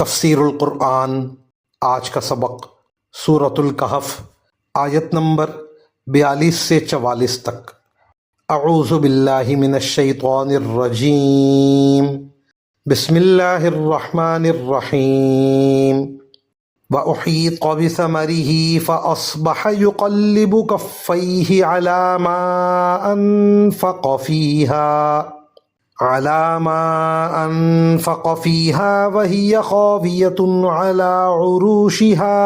تفسیر القرآن۔ آج کا سبق سورۃ الکہف، آیت نمبر 42 سے 44 تک۔ اعوذ باللہ من الشیطان الرجیم، بسم اللہ الرحمن الرحیم۔ وَأُحِيطَ بِثَمَرِهِ فَأَصْبَحَ يُقَلِّبُ كَفَّيْهِ عَلَى مَا أَنفَقَ فِيهَا وَهِيَ خَاوِيَةٌ عَلَى عُرُوشِهَا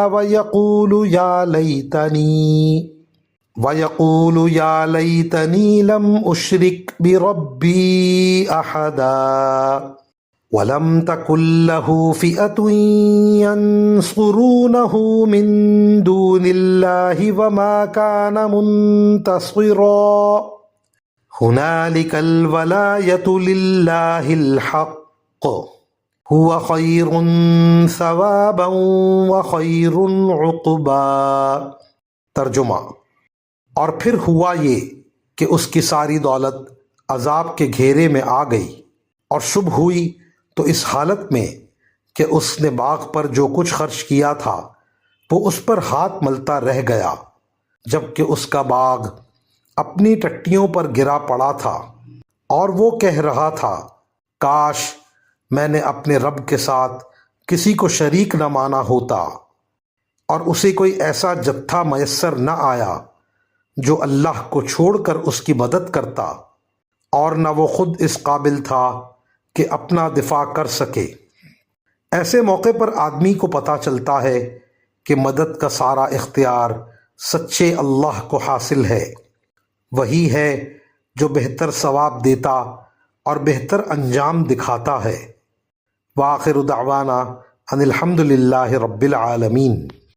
وَيَقُولُ يَا لَيْتَنِي لَمْ أُشْرِكْ بِرَبِّي أَحَدًا وَلَمْ تَكُنْ لَهُ فِئَةٌ يَنْصُرُونَهُ مِنْ دُونِ اللَّهِ وَمَا كَانَ مُنْتَصِرًا هُنَالِكَ الْوَلَايَةُ لِلَّهِ الْحَقِّ هُوَ خَيْرٌ ثَوَابًا وَخَيْرٌ عُقْبًا۔ ترجمہ۔ اور پھر ہوا یہ کہ اس کی ساری دولت عذاب کے گھیرے میں آ گئی، اور شب ہوئی تو اس حالت میں کہ اس نے باغ پر جو کچھ خرچ کیا تھا وہ اس پر ہاتھ ملتا رہ گیا، جبکہ اس کا باغ اپنی ٹٹیوں پر گرا پڑا تھا، اور وہ کہہ رہا تھا کاش میں نے اپنے رب کے ساتھ کسی کو شریک نہ مانا ہوتا، اور اسے کوئی ایسا جتھا میسر نہ آیا جو اللہ کو چھوڑ کر اس کی مدد کرتا، اور نہ وہ خود اس قابل تھا کہ اپنا دفاع کر سکے۔ ایسے موقع پر آدمی کو پتہ چلتا ہے کہ مدد کا سارا اختیار سچے اللہ کو حاصل ہے۔ وہی ہے جو بہتر ثواب دیتا اور بہتر انجام دکھاتا ہے۔ وآخر دعوانا ان الحمد للہ رب العالمین۔